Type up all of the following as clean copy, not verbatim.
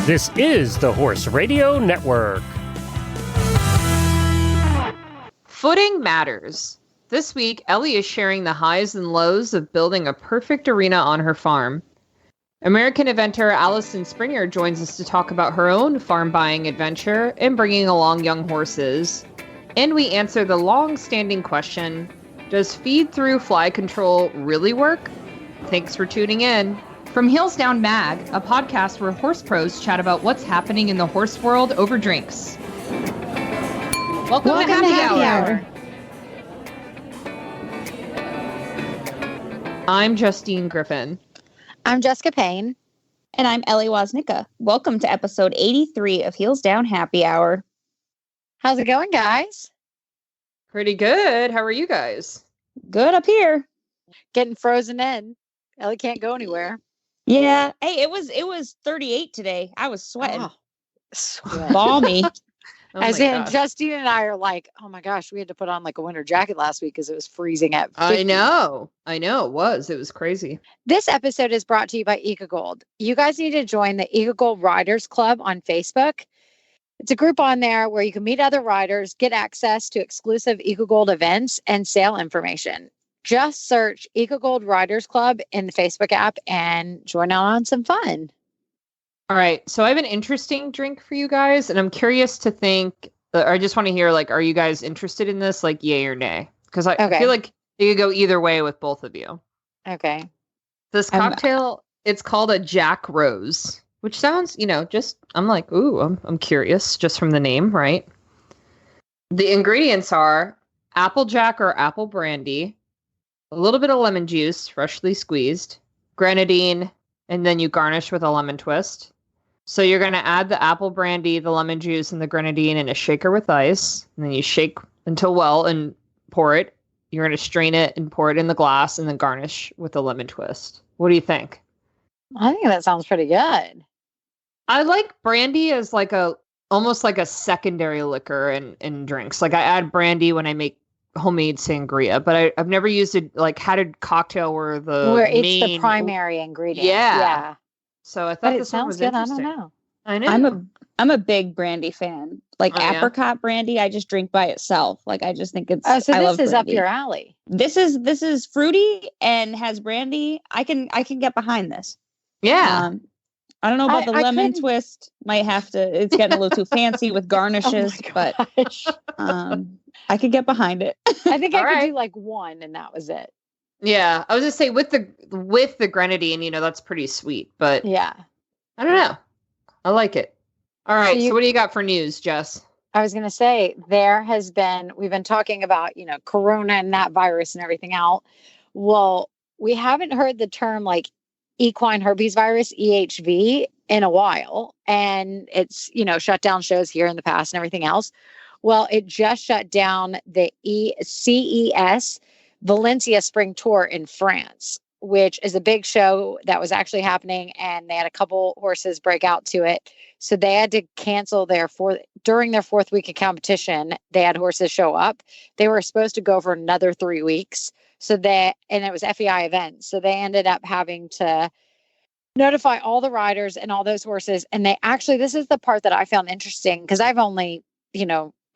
This is the Horse Radio Network. Footing matters. This week, Ellie is sharing the highs and lows of building a perfect arena on her farm. American eventer Allison Springer joins us to talk about her own farm buying adventure and bringing along young horses. And we answer the long-standing question, does feed-through fly control really work? Thanks for tuning in. From Heels Down Mag, a podcast where horse pros chat about what's happening in the horse world over drinks. Welcome to Happy Hour. I'm Justine Griffin. I'm Jessica Payne. And I'm Ellie Woznicka. Welcome to episode 83 of Heels Down Happy Hour. How's it going, guys? Pretty good. How are you guys? Good up here. Getting frozen in. Ellie can't go anywhere. Yeah. Hey, it was 38 today. I was sweating. Oh, sweat. Balmy. As in, Justine and I are like, oh my gosh, we had to put on like a winter jacket last week because it was freezing at 50. I know. It was crazy. This episode is brought to you by EcoGold. You guys need to join the EcoGold Riders Club on Facebook. It's a group on there where you can meet other riders, get access to exclusive EcoGold events and sale information. Just search EcoGold Riders Club in the Facebook app and join out on some fun. All right. So I have an interesting drink for you guys, and I'm curious to think, or I just want to hear, like, are you guys interested in this, like, yay or nay? Because I feel like you could go either way with both of you. Okay. This cocktail, it's called a Jack Rose, which sounds, I'm like, ooh, I'm curious just from the name, right? The ingredients are Applejack or apple brandy, a little bit of lemon juice, freshly squeezed, grenadine, and then you garnish with a lemon twist. So you're going to add the apple brandy, the lemon juice, and the grenadine in a shaker with ice. And then you shake until well and pour it. You're going to strain it and pour it in the glass and then garnish with a lemon twist. What do you think? I think that sounds pretty good. I like brandy as almost like a secondary liquor in drinks. Like I add brandy when I make homemade sangria, but I've never used it, had a cocktail where it's the primary ingredient. Yeah. So I thought this one was good. interesting. I don't know. I'm a big brandy fan. Apricot brandy, I just drink by itself. I just think it's. Oh, so I love this is brandy. up your alley. This is fruity and has brandy. I can get behind this. Yeah. I don't know about the lemon twist. Might have to. It's getting a little too fancy with garnishes, but I could get behind it. I think I could do one, and that was it. Yeah, I was just say with the grenadine, that's pretty sweet, but yeah, I don't know. I like it. All right, so what do you got for news, Jess? I was going to say we've been talking about, Corona and that virus and everything else. Well, we haven't heard the term equine herpes virus, EHV, in a while. And it's, shut down shows here in the past and everything else. Well, it just shut down the CES Valencia Spring Tour in France, which is a big show that was actually happening. And they had a couple horses break out to it. So they had to cancel during their fourth week of competition. They had horses show up. They were supposed to go for another 3 weeks. And it was FEI events. So they ended up having to notify all the riders and all those horses. And this is the part that I found interesting because I've only,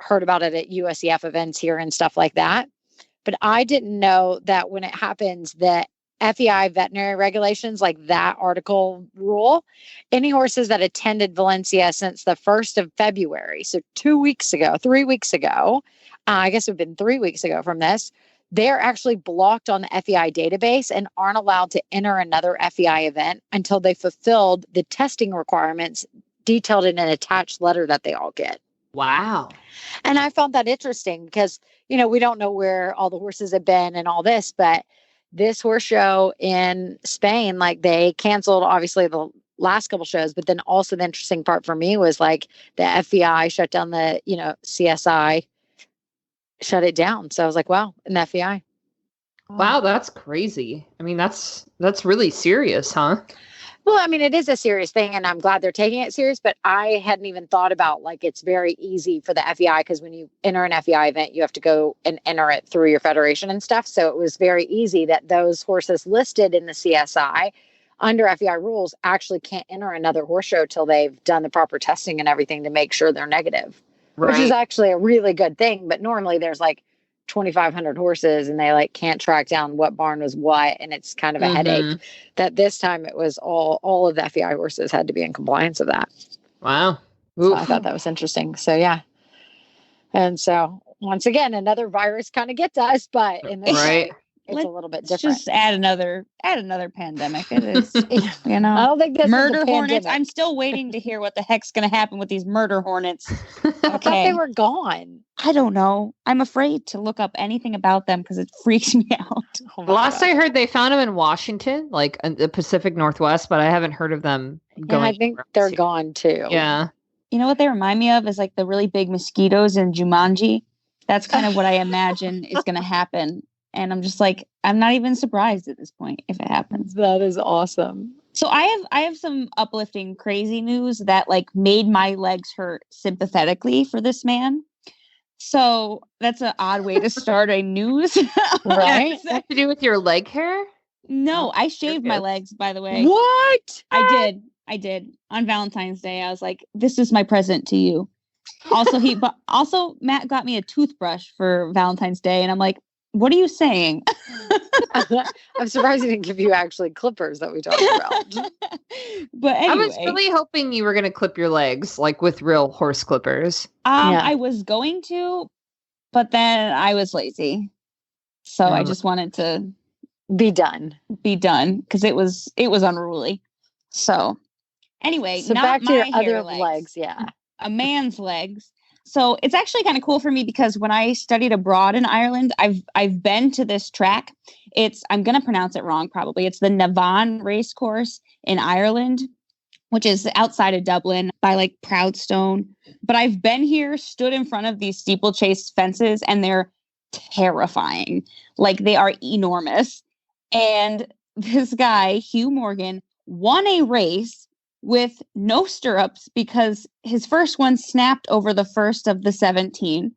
heard about it at USEF events here and stuff like that. But I didn't know that when it happens, the FEI veterinary regulations, like that article rule, any horses that attended Valencia since the 1st of February, so 3 weeks ago, I guess it would have been 3 weeks ago from this, they're actually blocked on the FEI database and aren't allowed to enter another FEI event until they fulfilled the testing requirements detailed in an attached letter that they all get. Wow. And I found that interesting because, we don't know where all the horses have been and all this, but this horse show in Spain, they canceled obviously the last couple shows, but then also the interesting part for me was the FEI shut down the, CSI shut it down. So I was like, wow, an FEI. Wow, that's crazy. I mean, that's really serious, huh? Well, I mean, it is a serious thing, and I'm glad they're taking it serious, but I hadn't even thought about, it's very easy for the FEI, because when you enter an FEI event, you have to go and enter it through your federation and stuff. So it was very easy that those horses listed in the CSI under FEI rules, actually can't enter another horse show till they've done the proper testing and everything to make sure they're negative, which is actually a really good thing. But normally there's like 2,500 horses and they like can't track down what barn was what. And it's kind of a headache. That this time it was all of the FEI horses had to be in compliance with that. Wow. So I thought that was interesting. So, yeah. And so once again, another virus kind of gets us, but in this way, it's a little bit different. Just add another pandemic. It is, I don't think this murder is a hornets. pandemic. I'm still waiting to hear what the heck's going to happen with these murder hornets. I thought they were gone. I don't know. I'm afraid to look up anything about them because it freaks me out. Last I heard, they found them in Washington, like in the Pacific Northwest, but I haven't heard of them going. I think they're gone too. Yeah. You know what they remind me of is like the really big mosquitoes in Jumanji. That's kind of what I imagine is going to happen. And I'm just like, I'm not even surprised at this point if it happens. That is awesome. So I have some uplifting, crazy news that like made my legs hurt sympathetically for this man. So that's an odd way to start a news. Right? Does that have to do with your leg hair? No, I shaved my legs, by the way. What? I did. On Valentine's Day, I was like, this is my present to you. Also, Matt got me a toothbrush for Valentine's Day. And I'm like, what are you saying? I'm surprised he didn't give you actually clippers that we talked about. But anyway, I was really hoping you were going to clip your legs, like with real horse clippers. I was going to, but then I was lazy. So I just wanted to be done because it was unruly. So anyway, so not back to your other legs. Yeah. A man's legs. So it's actually kind of cool for me because when I studied abroad in Ireland, I've been to this track. I'm going to pronounce it wrong probably. It's the Navan race course in Ireland, which is outside of Dublin by like Proudstone. But I've been here, stood in front of these steeplechase fences, and they're terrifying. Like they are enormous. And this guy, Hugh Morgan, won a race with no stirrups because his first one snapped over the first of the 17.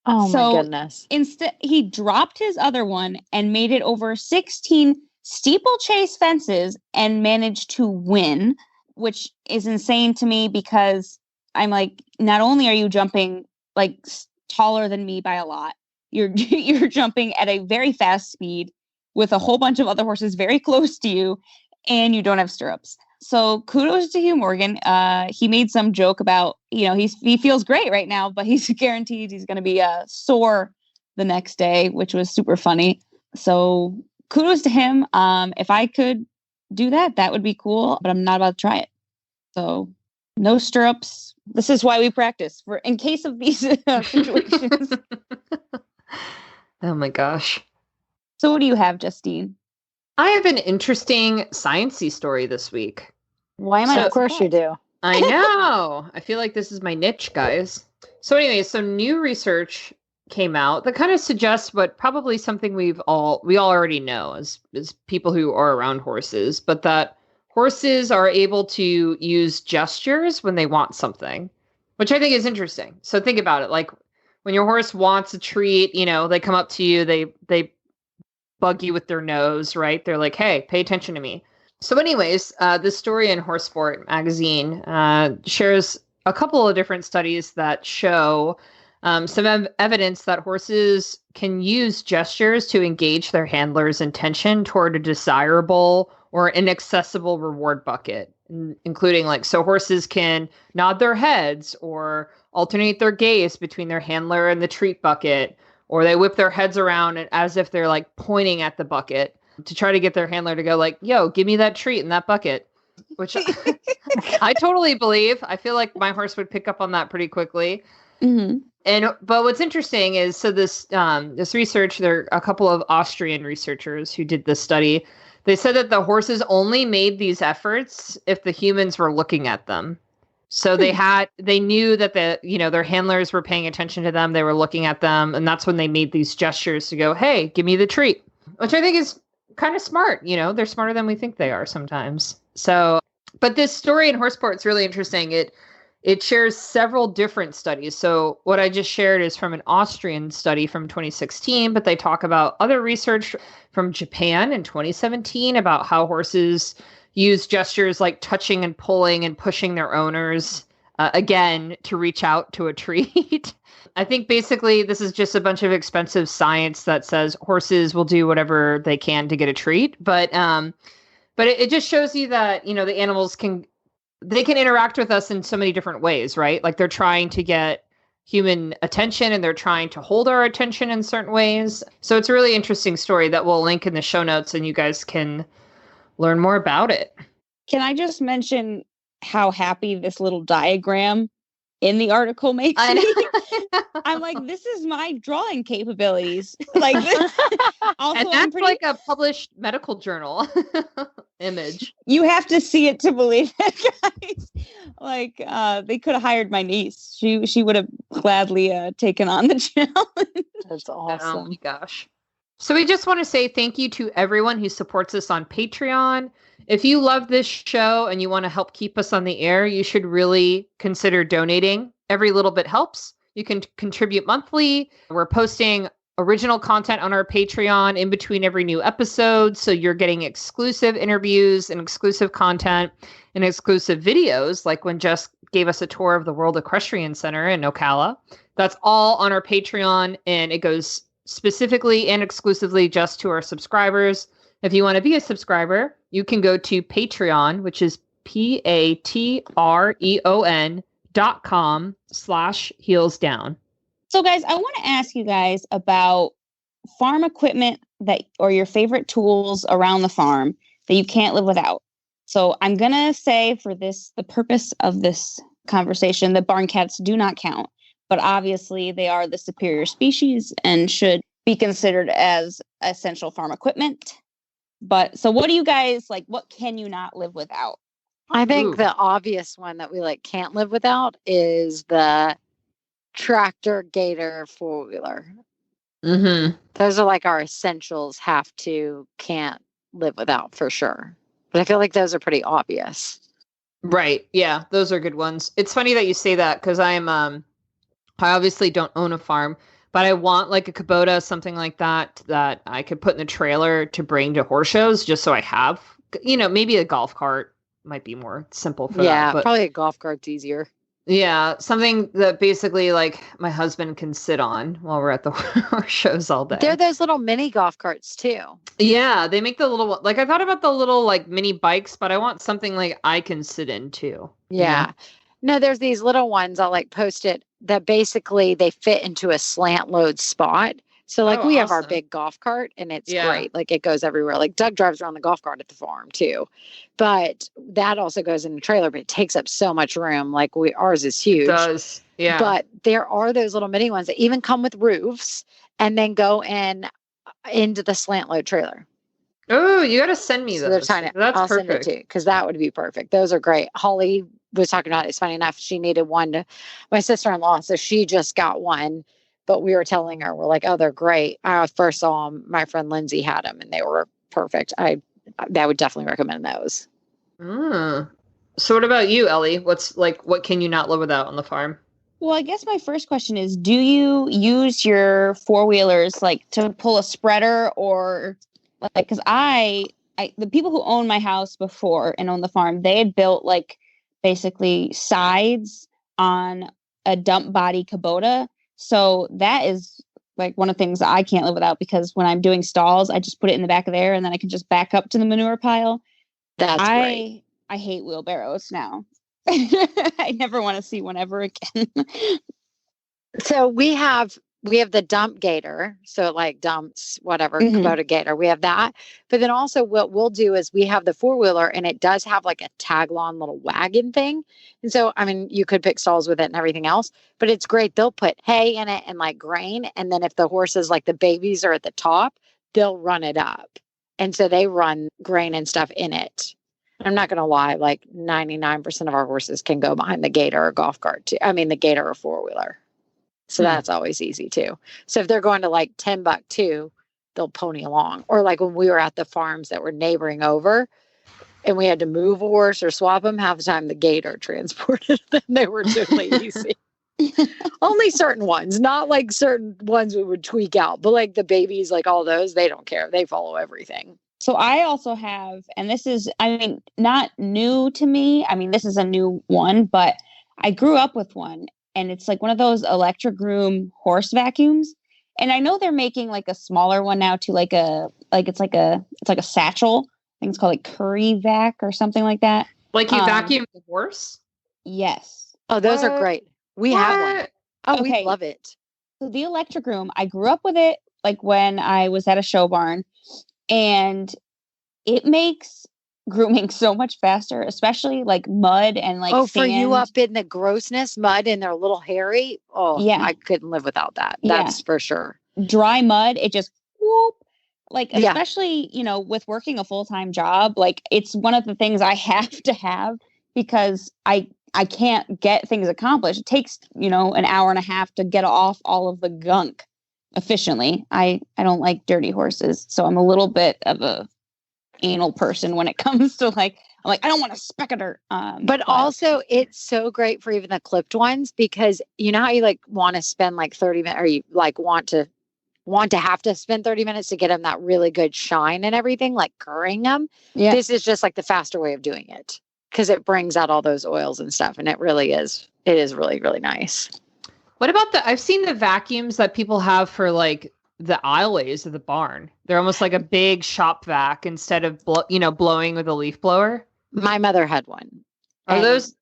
Oh my goodness. Instead, he dropped his other one and made it over 16 steeplechase fences and managed to win, which is insane to me because I'm like, not only are you jumping like taller than me by a lot, you're jumping at a very fast speed with a whole bunch of other horses very close to you, and you don't have stirrups. So kudos to Hugh Morgan. He made some joke about, he feels great right now, but he's guaranteed he's going to be sore the next day, which was super funny. So kudos to him. If I could do that, that would be cool, but I'm not about to try it. So no stirrups. This is why we practice in case of these situations. Oh my gosh. So what do you have, Justine? I have an interesting science-y story this week. Why am I? Of course you do. I know. I feel like this is my niche, guys. So anyway, new research came out that kind of suggests what probably something we all already know as people who are around horses, but that horses are able to use gestures when they want something, which I think is interesting. So think about it. Like when your horse wants a treat, they come up to you, they bug you with their nose, right? They're like, hey, pay attention to me. So anyways, this story in Horse Sport magazine shares a couple of different studies that show some evidence that horses can use gestures to engage their handlers' intention toward a desirable or inaccessible reward bucket, including so horses can nod their heads or alternate their gaze between their handler and the treat bucket, or they whip their heads around as if they're pointing at the bucket to try to get their handler to go yo, give me that treat in that bucket, which I totally believe. I feel like my horse would pick up on that pretty quickly. Mm-hmm. But what's interesting is, so this research, there are a couple of Austrian researchers who did this study. They said that the horses only made these efforts if the humans were looking at them. So they knew that their handlers were paying attention to them. They were looking at them. And that's when they made these gestures to go, hey, give me the treat, which I think is kind of smart. They're smarter than we think they are sometimes. So, but this story in Horse Sport is really interesting. It shares several different studies. So what I just shared is from an Austrian study from 2016, but they talk about other research from Japan in 2017 about how horses use gestures like touching and pulling and pushing their owners, again, to reach out to a treat. I think basically this is just a bunch of expensive science that says horses will do whatever they can to get a treat. But it just shows you that, the animals can interact with us in so many different ways, right? Like they're trying to get human attention and they're trying to hold our attention in certain ways. So it's a really interesting story that we'll link in the show notes and you guys can learn more about it. Can I just mention how happy this little diagram in the article makes me? I'm like, this is my drawing capabilities. Like this. Also, and that's like a published medical journal image. You have to see it to believe it, guys. Like, they could have hired my niece. She would have gladly taken on the challenge. That's awesome. Oh my gosh. So we just want to say thank you to everyone who supports us on Patreon. If you love this show and you want to help keep us on the air, you should really consider donating. Every little bit helps. You can contribute monthly. We're posting original content on our Patreon in between every new episode. So you're getting exclusive interviews and exclusive content and exclusive videos, like when Jess gave us a tour of the World Equestrian Center in Ocala. That's all on our Patreon, and it goes specifically and exclusively just to our subscribers. If you want to be a subscriber, you can go to Patreon, which is patreon.com/heelsdown. So guys, I want to ask you guys about farm equipment or your favorite tools around the farm that you can't live without. So I'm going to say for the purpose of this conversation, that barn cats do not count, but obviously they are the superior species and should be considered as essential farm equipment. But so what do you guys like? What can you not live without? I think the obvious one that we can't live without is the tractor, gator, four-wheeler. Mm-hmm. Those are our essentials, can't live without for sure. But I feel like those are pretty obvious. Right. Yeah, those are good ones. It's funny that you say that because I obviously don't own a farm, but I want a Kubota, something like that I could put in the trailer to bring to horse shows just so I have, maybe a golf cart might be more simple for that. Yeah, but probably a golf cart's easier. Yeah, something that basically my husband can sit on while we're at the horse shows all day. They're those little mini golf carts too. Yeah, they make the little, I thought about the little mini bikes, but I want something I can sit in too. Yeah. No, there's these little ones, I'll post it, that basically they fit into a slant load spot. So we have our big golf cart and it's great. It goes everywhere. Doug drives around the golf cart at the farm too. But that also goes in the trailer, but it takes up so much room. Ours is huge. It does. Yeah. But there are those little mini ones that even come with roofs and then go into the slant load trailer. Oh, you got to send me So those. they're tiny. That's I'll perfect. send it to you because that would be perfect. Those are great. Holly was talking about it. It's funny enough. She needed one my sister-in-law. So she just got one. But we were telling her, we're like, oh, they're great. I first saw them. My friend Lindsay had them and they were perfect. I would definitely recommend those. So what about you, Ellie? What's what can you not live without on the farm? Well, I guess my first question is, do you use your four-wheelers to pull a spreader or because the people who owned my house before and owned the farm, they had built basically sides on a dump body Kubota. So that is one of the things that I can't live without because when I'm doing stalls, I just put it in the back of there and then I can just back up to the manure pile. That's great. I hate wheelbarrows now. I never want to see one ever again. So we have the dump gator. So dumps, whatever, Kubota gator. We have that. But then also what we'll do is we have the four-wheeler and it does have a tag-along little wagon thing. And so, you could pick stalls with it and everything else, but it's great. They'll put hay in it and grain. And then if the horses, the babies are at the top, they'll run it up. And so they run grain and stuff in it. I'm not going to lie, 99% of our horses can go behind the gator or golf cart too. The gator or four-wheeler. So that's always easy too. So if they're going to $10 too, they'll pony along. Or when we were at the farms that were neighboring over and we had to move a horse or swap them, half the time the gator transported them. They were totally easy. Only certain ones, not certain ones we would tweak out, but the babies, all those, they don't care. They follow everything. So I also have, and this is, I mean, not new to me. I mean, this is a new one, but I grew up with one, and it's like one of those electric room horse vacuums. And I know they're making like a smaller one now to it's like a satchel. I think it's called like Curry Vac or something like that. Like you vacuum the horse? Yes. Oh, those are great. We have one. Oh, Okay. we love it. So the electric room, I grew up with it like when I was at a show barn, and it makes grooming so much faster, especially like mud and like for you sand. up in the grossness, mud, and they're a little hairy. Oh, Yeah. I couldn't live without that. Yeah. That's for sure. Dry mud, it just whoop. Like, Yeah. especially, you know, with working a full-time job, like it's one of the things I have to have because I can't get things accomplished. It takes, you know, an hour and a half to get off all of the gunk efficiently. I don't like dirty horses, so I'm a little bit of a anal person when it comes to like, I'm like, I don't want a speck of dirt. But also, it's so great for even the clipped ones because you know how you like want to spend like 30 minutes, or you like want to have to spend 30 minutes to get them that really good shine and everything, like currying them. Yeah. This is just like the faster way of doing it because it brings out all those oils and stuff, and it is really, really nice. What about I've seen the vacuums that people have for like the aisleways of the barn. They're almost like a big shop vac instead of blowing with a leaf blower. My mother had one. Are and those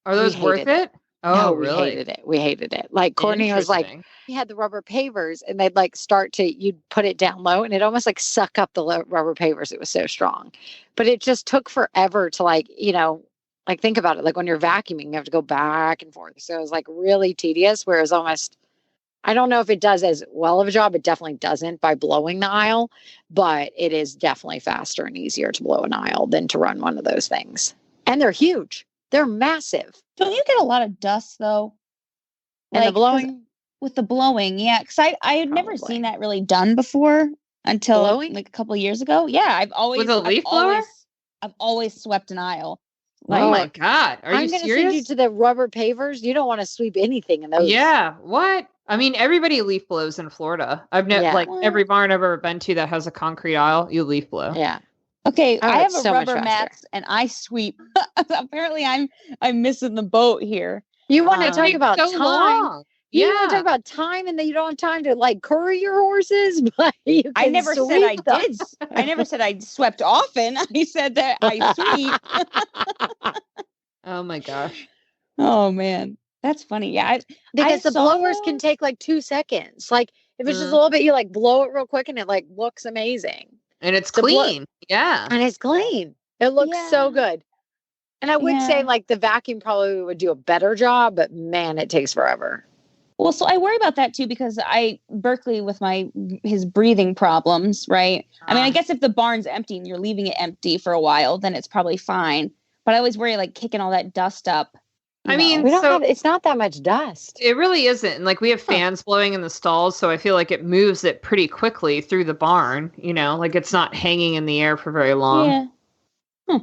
worth hated it? Oh, No, really? We hated it. Like Courtney was like, Interesting. we had the rubber pavers and they'd like you'd put it down low and it almost like suck up the rubber pavers. It was so strong, but it just took forever to like, you know, like think about it. Like when you're vacuuming, you have to go back and forth. So it was like really tedious, whereas almost, I don't know if it does as well of a job. It definitely doesn't by blowing the aisle, but it is definitely faster and easier to blow an aisle than to run one of those things. And they're huge. They're massive. Don't you get a lot of dust though? And the blowing? With the blowing, yeah. Because I had never Probably. seen that really done before until Blowing? like a couple of years ago. Yeah, I've always With a leaf blower? I've always swept an aisle. Oh my God. Are I'm you going to serious? send you to the rubber pavers. You don't want to sweep anything in those. Yeah. What? I mean, everybody leaf blows in Florida. I've never Yeah. like every barn I've ever been to that has a concrete aisle, you leaf blow. Yeah. Okay, Oh, I have it's a so much rubber faster. mats and I sweep. Apparently, I'm missing the boat here. You want to It talk takes about so time. long. You Yeah. want to talk about time and then you don't have time to like curry your horses, but you can I never said I sweep them. did. I never said I swept often. I said that I sweep. Oh my gosh. Oh man, that's funny. Yeah, Because the saw blowers those. can take like 2 seconds. Like if it's just Mhm. a little bit, you like blow it real quick and it like looks amazing. And it's The blo- clean. Yeah. And it's clean. It looks so Yeah. good. And I would say Yeah. like the vacuum probably would do a better job, but man, it takes forever. Well, so I worry about that too because Berkeley with his breathing problems, right? I mean, I guess if the barn's empty and you're leaving it empty for a while, then it's probably fine. But I always worry like kicking all that dust up. you I know. mean, We don't So- have, it's not that much dust. It really isn't. And like we have fans blowing in the stalls, so I feel like it moves it pretty quickly through the barn, like it's not hanging in the air for very long. Yeah.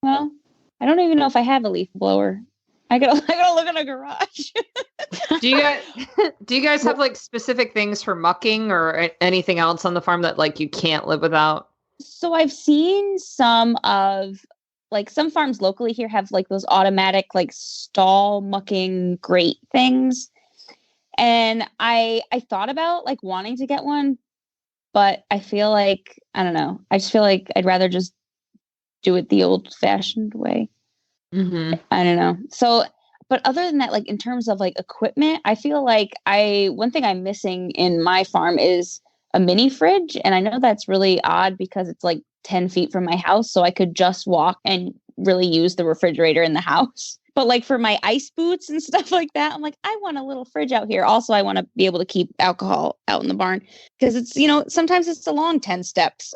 Well, I don't even know if I have a leaf blower. I gotta look in a garage. Do you guys have like specific things for mucking or anything else on the farm that like you can't live without? So I've seen some farms locally here have like those automatic like stall mucking grate things. And I thought about like wanting to get one, but I feel like, I don't know. I just feel like I'd rather just do it the old fashioned way. Mm-hmm. I don't know. So, but other than that, like in terms of like equipment, I feel like one thing I'm missing in my farm is a mini fridge. And I know that's really odd because it's like 10 feet from my house. So I could just walk and really use the refrigerator in the house. But like for my ice boots and stuff like that, I'm like, I want a little fridge out here. Also, I want to be able to keep alcohol out in the barn because it's, sometimes it's a long 10 steps.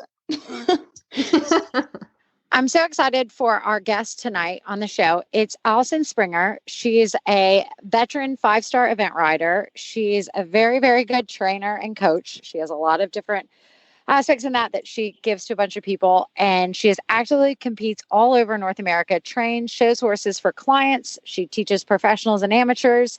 I'm so excited for our guest tonight on the show. It's Allison Springer. She's a veteran 5-star event rider. She's a very, very good trainer and coach. She has a lot of different aspects in that she gives to a bunch of people. And she actually competes all over North America, trains, shows horses for clients. She teaches professionals and amateurs.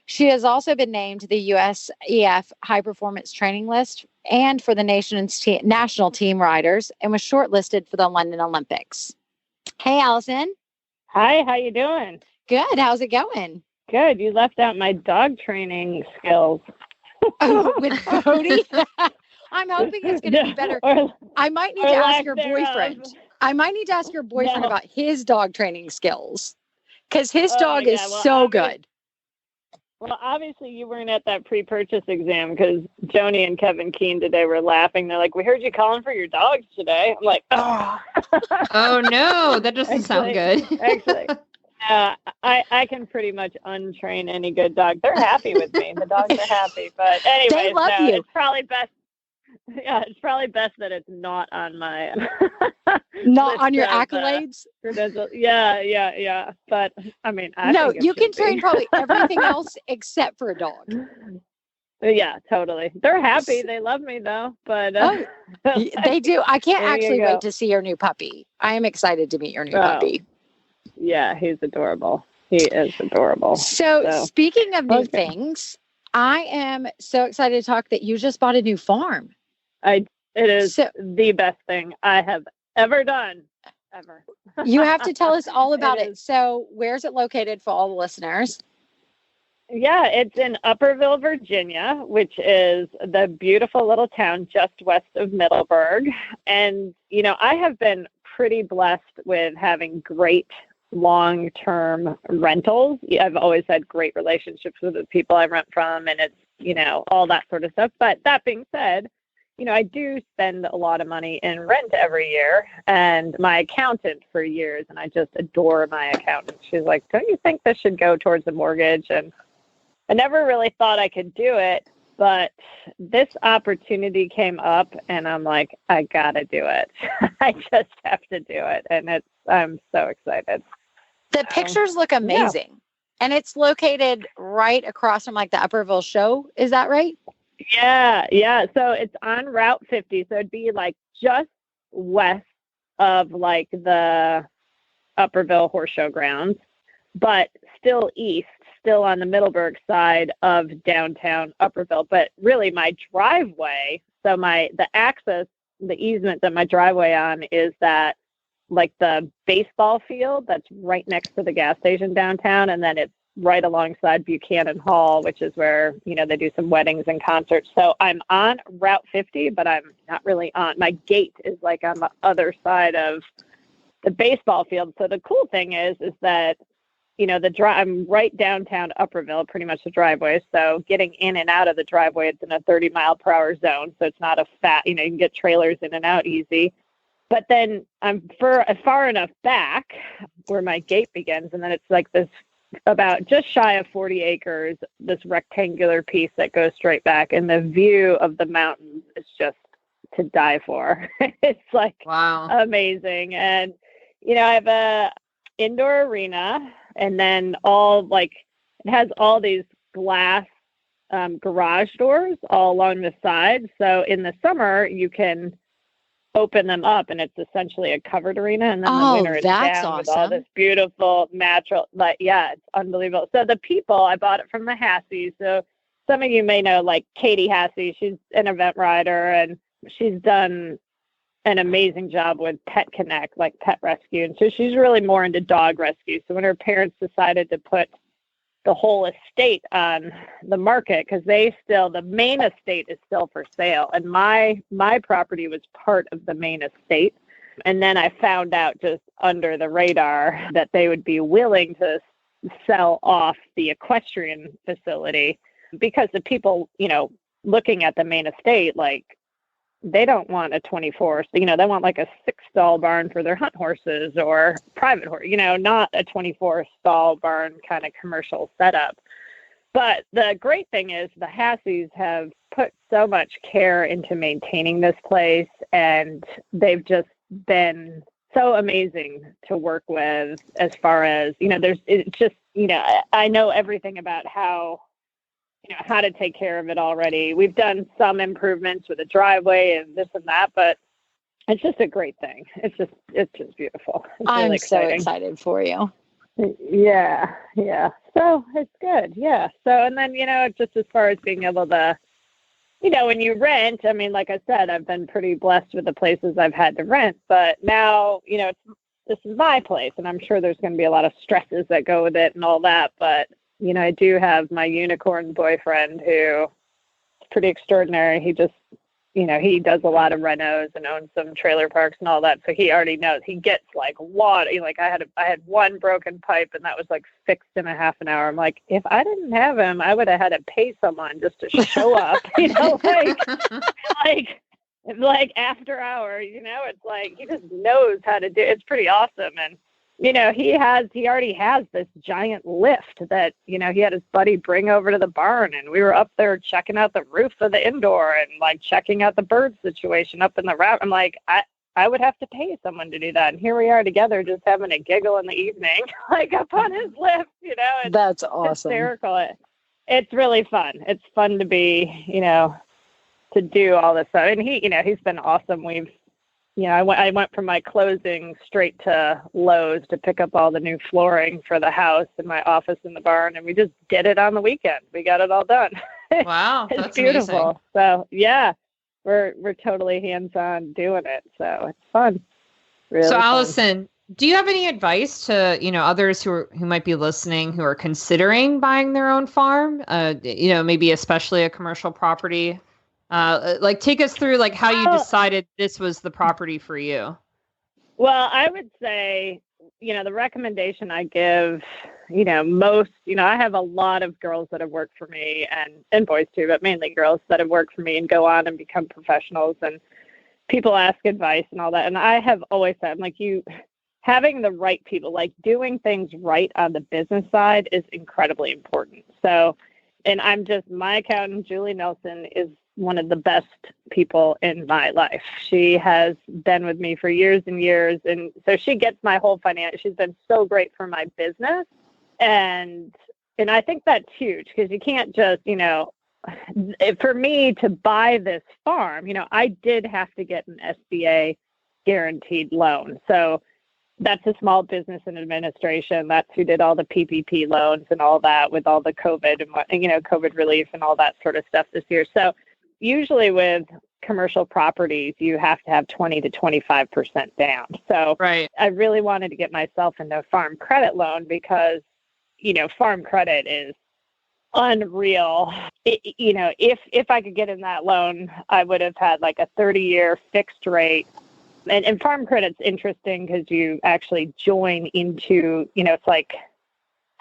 She has also been named to the USEF High Performance Training List and for the national team riders, and was shortlisted for the London Olympics. Hey, Allison. Hi, how you doing? Good. How's it going? Good. You left out my dog training skills. Oh, with Cody? I'm hoping it's going to be better. I might need to ask your boyfriend. I might need to ask your boyfriend about his dog training skills, because his dog is so good. Well, obviously you weren't at that pre-purchase exam, because Joni and Kevin Keene today were laughing. They're like, "We heard you calling for your dogs today." I'm like, "Oh, oh no, that doesn't sound good." Actually, I can pretty much untrain any good dog. They're happy with me. The dogs are happy, but anyway, they love you. It's probably best. Yeah, it's probably best that it's not on my not on your accolades. Yeah. But I mean, you can train probably everything else except for a dog. Yeah, totally. They're happy. They love me though. But they do. I can't actually wait to see your new puppy. I am excited to meet your new puppy. Yeah, he's adorable. He is adorable. So speaking of new things, I am so excited to talk that you just bought a new farm. It is the best thing I have ever done. Ever. You have to tell us all about it. So where's it located for all the listeners? Yeah, it's in Upperville, Virginia, which is the beautiful little town just west of Middleburg. And, I have been pretty blessed with having great long-term rentals. I've always had great relationships with the people I rent from, and it's, all that sort of stuff. But that being said, I do spend a lot of money in rent every year, and my accountant for years, and I just adore my accountant. She's like, "Don't you think this should go towards the mortgage?" And I never really thought I could do it, but this opportunity came up, and I'm like, I gotta do it. I just have to do it, and I'm so excited. The pictures look amazing, and it's located right across from the Upperville show. Is that right? Yeah. So it's on Route 50. So it'd be just west of the Upperville Horse Show grounds, but still east, still on the Middleburg side of downtown Upperville. But really my driveway, so the access, the easement that my driveway on is that the baseball field that's right next to the gas station downtown. And then it's right alongside Buchanan Hall, which is where, they do some weddings and concerts. So I'm on Route 50, but I'm not really my gate is on the other side of the baseball field. So the cool thing is that, I'm right downtown Upperville, pretty much the driveway. So getting in and out of the driveway, it's in a 30-mile-per-hour zone. So it's not a you can get trailers in and out easy. But then I'm far enough back where my gate begins. And then it's this about just shy of 40 acres, this rectangular piece that goes straight back, and the view of the mountains is just to die for. It's wow, amazing. And I have a indoor arena, and then it has all these glass garage doors all along the side. So in the summer you can open them up, and it's essentially a covered arena, and then the winter it's down with all this beautiful natural, it's unbelievable. So the people, I bought it from the Hasseys. So some of you may know Katie Hassey. She's an event rider, and she's done an amazing job with Pet Connect, pet rescue. And so she's really more into dog rescue. So when her parents decided to put the whole estate on the market, because the main estate is still for sale, and my property was part of the main estate. And then I found out just under the radar that they would be willing to sell off the equestrian facility, because the people looking at the main estate, they don't want a 24, they want a 6-stall barn for their hunt horses or private horse, not a 24-stall barn kind of commercial setup. But the great thing is the Hasseys have put so much care into maintaining this place, and they've just been so amazing to work with as far as, I know everything about how to take care of it already. We've done some improvements with the driveway and this and that, but it's just a great thing. It's just beautiful. It's I'm really so exciting. excited for you. Yeah. So it's good. Yeah. So, and then, just as far as being able to, when you rent, I mean, like I said, I've been pretty blessed with the places I've had to rent, but now, this is my place, and I'm sure there's going to be a lot of stresses that go with it and all that. But, I do have my unicorn boyfriend who is pretty extraordinary. He just, he does a lot of renos and owns some trailer parks and all that. So he already knows. He gets like a lot. Like I had one broken pipe, and that was like fixed in a half an hour. I'm like, if I didn't have him, I would have had to pay someone just to show up. Like after hours. It's like he just knows how to do it. It's pretty awesome. And he already has this giant lift that, he had his buddy bring over to the barn, and we were up there checking out the roof of the indoor and like checking out the bird situation up in the wrap. I'm like, I would have to pay someone to do that. And here we are together just having a giggle in the evening, like up on his lift, It's That's awesome. Hysterical. It's really fun. It's fun to be, to do all this stuff. And he's been awesome. I went from my closing straight to Lowe's to pick up all the new flooring for the house and my office in the barn, and we just did it on the weekend. We got it all done. Wow, it's that's beautiful. amazing. So yeah, we're totally hands-on doing it. So it's fun. Really so fun. Allison, do you have any advice to others who might be listening who are considering buying their own farm? Maybe especially a commercial property. Take us through how you decided this was the property for you. Well, I would say, the recommendation I give, most, I have a lot of girls that have worked for me and boys too, but mainly girls that have worked for me and go on and become professionals, and people ask advice and all that. And I have always said, having the right people, doing things right on the business side is incredibly important. So, and my accountant, Julie Nelson, is one of the best people in my life. She has been with me for years and years. And so she gets my whole she's been so great for my business. And I think that's huge, because you can't just, for me to buy this farm, I did have to get an SBA guaranteed loan. So that's a Small Business and Administration. That's who did all the PPP loans and all that with all the COVID and COVID relief and all that sort of stuff this year. So usually with commercial properties, you have to have 20 to 25% down. So right. I really wanted to get myself into a farm credit loan because, farm credit is unreal. If I could get in that loan, I would have had like a 30-year fixed rate. And farm credit's interesting because you actually join into, it's like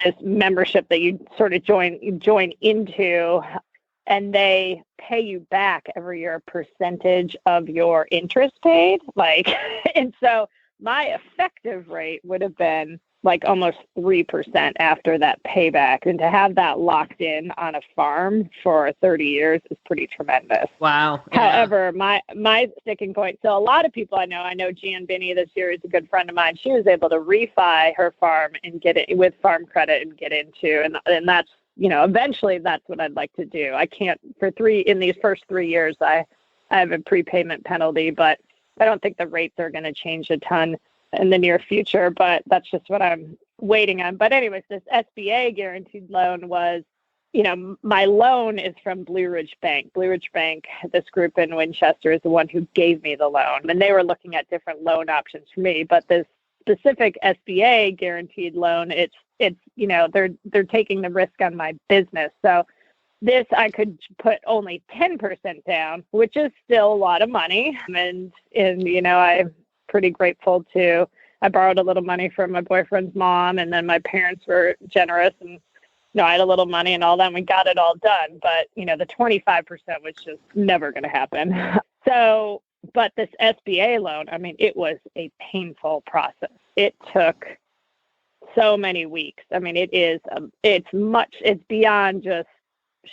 this membership that you sort of join into, and they pay you back every year a percentage of your interest paid. And so my effective rate would have been almost 3% after that payback. And to have that locked in on a farm for 30 years is pretty tremendous. Wow. Yeah. However, my sticking point, so a lot of people I know Jan Binney this year is a good friend of mine. She was able to refi her farm and get it with farm credit and get into, and that's, eventually that's what I'd like to do. I can't in these first 3 years, I have a prepayment penalty, but I don't think the rates are going to change a ton in the near future, but that's just what I'm waiting on. But anyways, this SBA guaranteed loan was, my loan is from Blue Ridge Bank. Blue Ridge Bank, this group in Winchester, is the one who gave me the loan, and they were looking at different loan options for me. But this specific SBA guaranteed loan, it's they're taking the risk on my business. So this, I could put only 10% down, which is still a lot of money. And I'm pretty grateful to, I borrowed a little money from my boyfriend's mom, and then my parents were generous, and I had a little money and all that, and we got it all done. But, the 25% was just never going to happen. So, but this SBA loan, it was a painful process. It took so many weeks. It's beyond just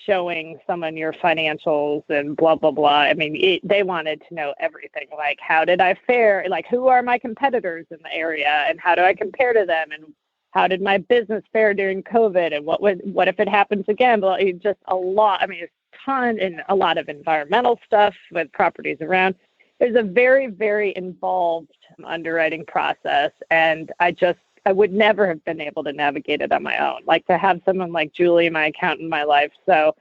showing someone your financials and blah, blah, blah. They wanted to know everything. Like, how did I fare? Like, who are my competitors in the area, and how do I compare to them? And how did my business fare during COVID? And what if it happens again? Well, it's just a lot. A ton, and a lot of environmental stuff with properties around. There's a very, very involved underwriting process. And I would never have been able to navigate it on my own. Like to have someone like Julie, my accountant, in my life. So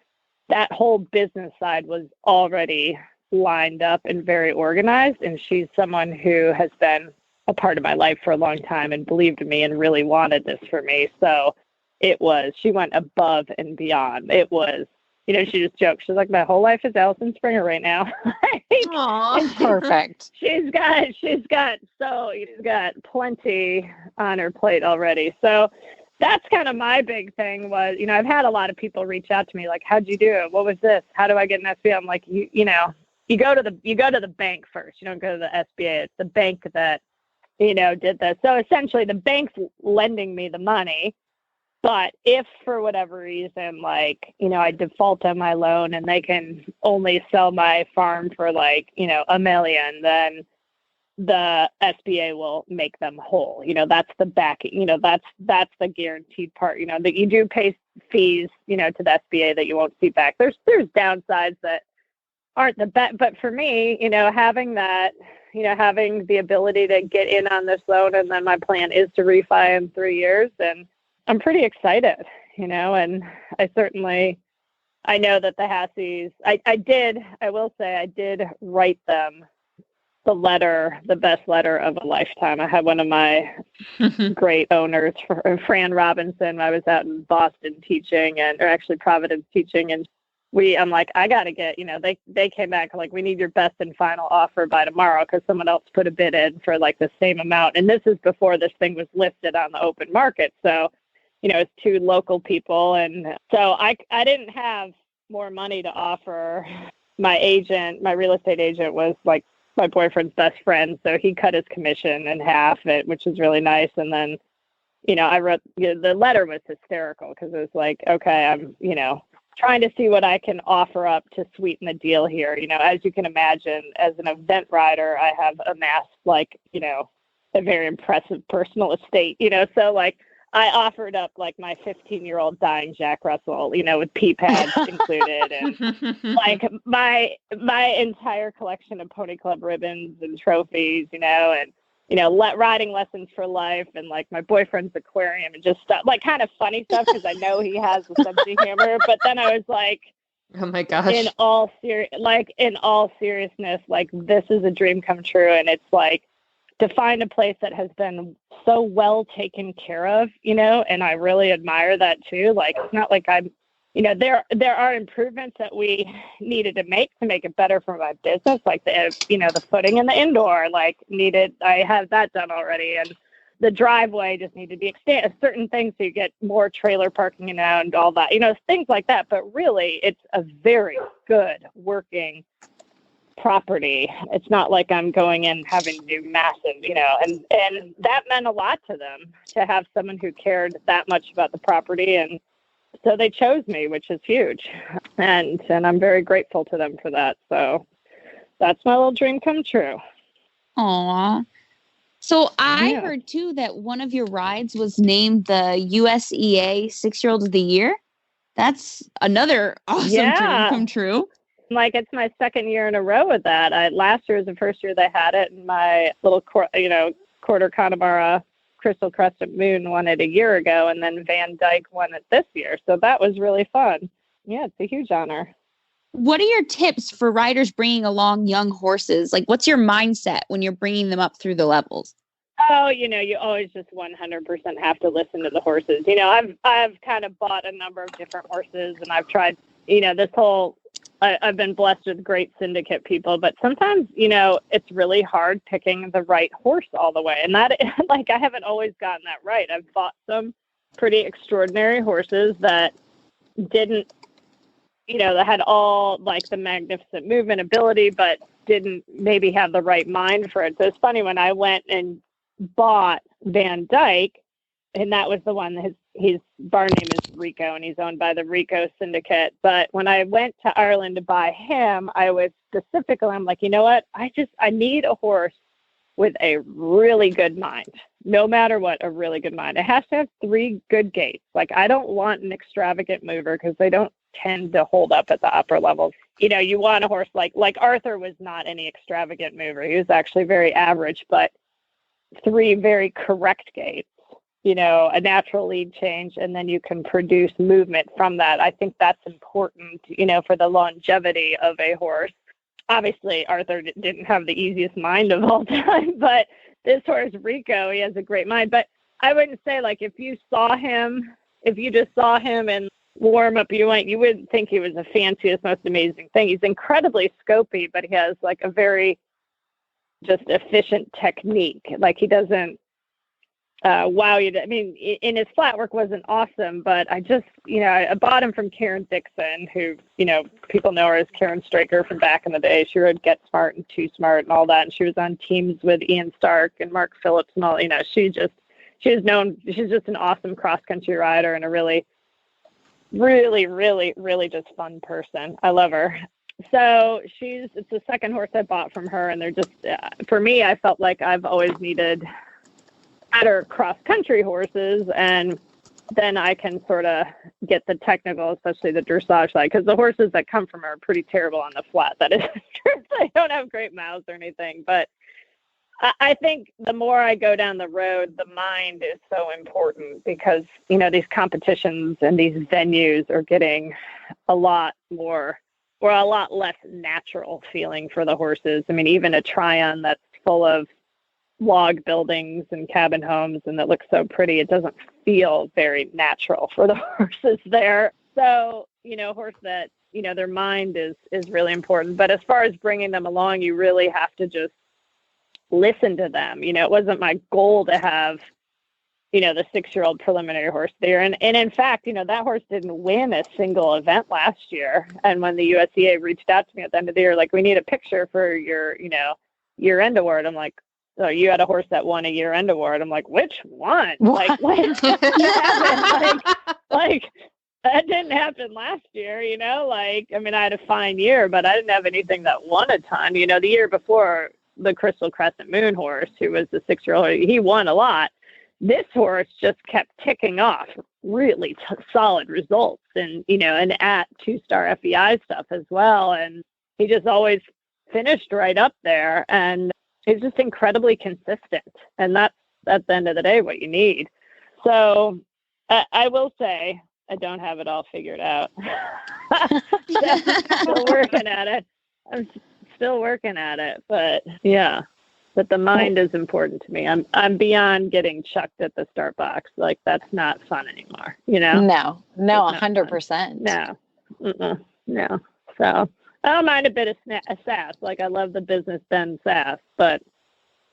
that whole business side was already lined up and very organized. And she's someone who has been a part of my life for a long time and believed in me and really wanted this for me. So she went above and beyond. It was, she just joked. She's like, my whole life is Allison Springer right now. Aww. Perfect. She's got plenty on her plate already. So that's kind of my big thing was, I've had a lot of people reach out to me like, how'd you do it? What was this? How do I get an SBA? I'm like, you go to the bank first. You don't go to the SBA. It's the bank that, did this. So essentially the bank's lending me the money. But if for whatever reason, like, I default on my loan and they can only sell my farm for like, $1 million, then the SBA will make them whole. That's the back, that's the guaranteed part, that you do pay fees, to the SBA that you won't see back. There's downsides that aren't the best. But for me, having that, having the ability to get in on this loan, and then my plan is to refi in 3 years, and I'm pretty excited, and I know that the Hassies, I will say I did write them the best letter of a lifetime. I had one of my great owners, Fran Robinson. I was out in Boston teaching or actually Providence teaching. And I'm like, I got to get, they came back like, we need your best and final offer by tomorrow, because someone else put a bid in for like the same amount. And this is before this thing was listed on the open market. So, it's 2 local people. And so I didn't have more money to offer. My real estate agent was like my boyfriend's best friend. So he cut his commission in half, which was really nice. And then, I wrote, the letter was hysterical because it was like, okay, I'm, trying to see what I can offer up to sweeten the deal here. As you can imagine, as an event rider, I have amassed like, a very impressive personal estate, so like, I offered up like my 15-year-old dying Jack Russell, with pea pads included, and like my entire collection of Pony Club ribbons and trophies, and riding lessons for life, and like my boyfriend's aquarium, and just stuff like kind of funny stuff because I know he has a sense of humor. But then I was like, oh my gosh, in all seriousness, like this is a dream come true, and it's like to find a place that has been so well taken care of, and I really admire that too. Like, it's not like I'm, there are improvements that we needed to make it better for my business. Like the footing in the indoor, I have that done already. And the driveway just needed to be extended, certain things so you get more trailer parking and all that, things like that. But really it's a very good working property. It's not like I'm going in having to do massive, and that meant a lot to them to have someone who cared that much about the property. And so they chose me, which is huge. And I'm very grateful to them for that. So that's my little dream come true. Aw. So I heard too that one of your rides was named the USEA 6-Year-Old of the Year. That's another awesome dream come true. Like, it's my second year in a row with that. Last year was the first year they had it, and my little, quarter Connemara Crystal Crescent Moon won it a year ago, and then Van Dyke won it this year. So that was really fun. Yeah, it's a huge honor. What are your tips for riders bringing along young horses? Like, what's your mindset when you're bringing them up through the levels? Oh, you always just 100% have to listen to the horses. I've kind of bought a number of different horses, and I've tried, I've been blessed with great syndicate people, but sometimes, it's really hard picking the right horse all the way. And that, like, I haven't always gotten that right. I've bought some pretty extraordinary horses that didn't, that had all like the magnificent movement ability, but didn't maybe have the right mind for it. So it's funny, when I went and bought Van Dyke, and that was the one, his barn name is Rico, and he's owned by the Rico Syndicate. But when I went to Ireland to buy him, I was specifically, I'm like, you know what? I need a horse with a really good mind. No matter what, a really good mind. It has to have 3 good gaits. Like, I don't want an extravagant mover because they don't tend to hold up at the upper levels. You want a horse like Arthur was not any extravagant mover. He was actually very average, but 3 very correct gaits. a natural lead change, and then you can produce movement from that. I think that's important, for the longevity of a horse. Obviously, Arthur didn't have the easiest mind of all time, but this horse, Rico, he has a great mind. But I wouldn't say, like, if you just saw him in warm up, you wouldn't think he was the fanciest, most amazing thing. He's incredibly scopy, but he has like a very just efficient technique. Like, he doesn't wow you. I mean, in his flat work wasn't awesome, but I just, I bought him from Karen Dixon, who, people know her as Karen Straker from back in the day. She rode Get Smart and Too Smart and all that. And she was on teams with Ian Stark and Mark Phillips and all, she's just an awesome cross-country rider and a really, really, really, really just fun person. I love her. So it's the second horse I bought from her. And they're just, for me, I felt like I've always needed better cross-country horses, and then I can sort of get the technical, especially the dressage side, because the horses that come from her are pretty terrible on the flat. That is true. They don't have great mouths or anything, but I think the more I go down the road, the mind is so important, because, these competitions and these venues are getting a lot more, or a lot less natural feeling for the horses. I mean, even a Tryon that's full of log buildings and cabin homes and that looks so pretty, it doesn't feel very natural for the horses there. So, horse that, their mind is really important. But as far as bringing them along, you really have to just listen to them. It wasn't my goal to have, the 6-year-old preliminary horse there. And in fact, that horse didn't win a single event last year. And when the USEA reached out to me at the end of the year, like, we need a picture for your, year-end award. I'm like, so you had a horse that won a year-end award. I'm like, which one? What? Like, what happened? Like, that didn't happen last year, Like, I mean, I had a fine year, but I didn't have anything that won a ton. The year before, the Crystal Crescent Moon horse, who was the 6-year-old, he won a lot. This horse just kept ticking off really solid results, and and at 2-star FEI stuff as well. And he just always finished right up there, and he's just incredibly consistent, and that's at the end of the day what you need. So I will say I don't have it all figured out. Still working at it. I'm still working at it, but yeah. But the mind is important to me. I'm beyond getting chucked at the start box. Like, that's not fun anymore. No, 100%. No. So I don't mind a bit of sass. Like, I love the business Ben sass, but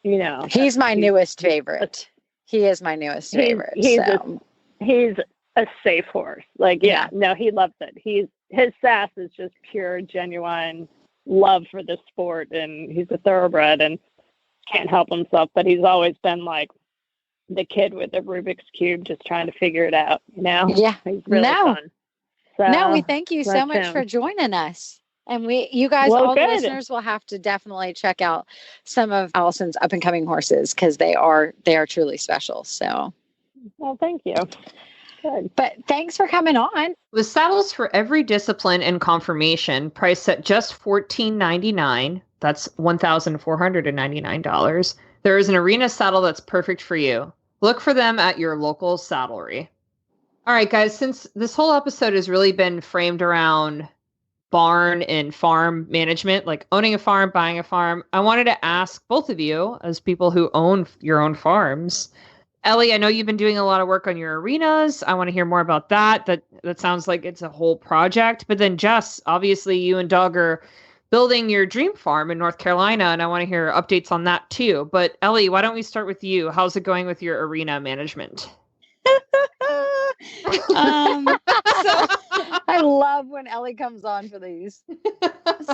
he's my newest favorite. He is my newest favorite. He's a safe horse. Like, no, he loves it. His sass is just pure, genuine love for the sport, and he's a thoroughbred and can't help himself. But he's always been like the kid with the Rubik's Cube, just trying to figure it out. Yeah, he's really fun. So, we thank you so much for joining us. And you guys, all the listeners, will have to definitely check out some of Allison's up and coming horses, because they are truly special. So, well, thank you. Good. But thanks for coming on. With saddles for every discipline and conformation, priced at just $14.99. That's $1,499. There is an arena saddle that's perfect for you. Look for them at your local saddlery. All right, guys, since this whole episode has really been framed around barn and farm management, like owning a farm, buying a farm, I wanted to ask both of you, as people who own your own farms. Ellie, I know you've been doing a lot of work on your arenas. I want to hear more about that. That sounds like it's a whole project. But then Jess, obviously you and Doug are building your dream farm in North Carolina, and I want to hear updates on that too. But Ellie, why don't we start with you? How's it going with your arena management? So I love when Ellie comes on for these.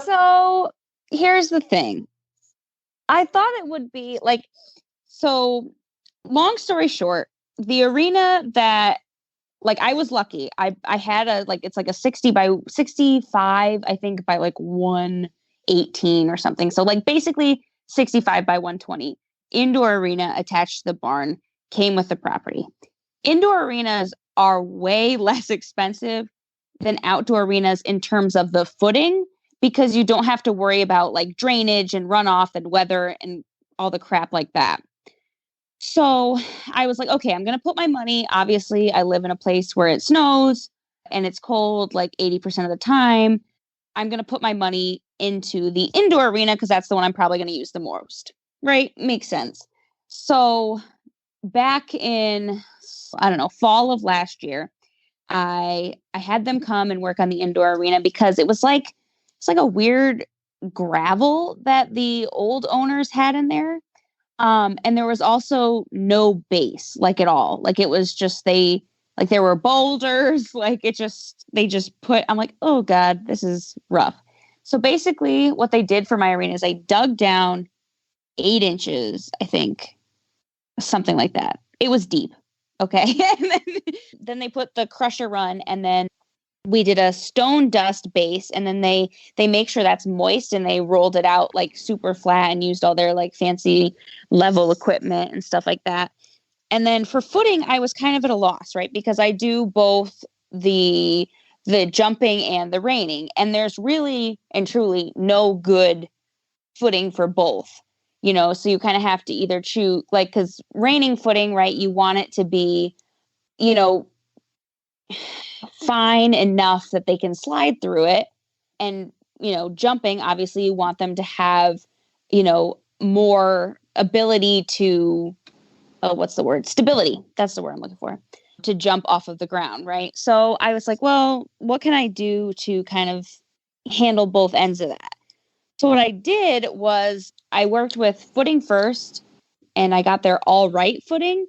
So here's the thing. I thought it would be like, so long story short, the arena that, like, I was lucky. I had it's like a 60 by 65, I think, by like 118 or something. So like basically 65 by 120 indoor arena attached to the barn, came with the property. Indoor arenas are way less expensive than outdoor arenas in terms of the footing, because you don't have to worry about like drainage and runoff and weather and all the crap like that. So I was like, okay, I'm going to put my money. Obviously, I live in a place where it snows and it's cold like 80% of the time. I'm going to put my money into the indoor arena because that's the one I'm probably going to use the most. Right? Makes sense. So back in, I don't know, fall of last year, I had them come and work on the indoor arena because it's like a weird gravel that the old owners had in there. And there was also no base, like at all. Like it was just there were boulders, they just put, I'm like, oh God, this is rough. So basically what they did for my arena is they dug down 8 inches, I think, something like that. It was deep. Okay. And then they put the crusher run, and then we did a stone dust base, and then they make sure that's moist, and they rolled it out like super flat and used all their like fancy level equipment and stuff like that. And then for footing, I was kind of at a loss, right? Because I do both the jumping and the reining, and there's really and truly no good footing for both. So you kind of have to either choose, like, because reining footing, right, you want it to be, fine enough that they can slide through it. And, jumping, obviously you want them to have, more ability to, stability. That's the word I'm looking for, to jump off of the ground. Right. So I was like, well, what can I do to kind of handle both ends of that? So what I did was I worked with footing first, and I got their all right footing.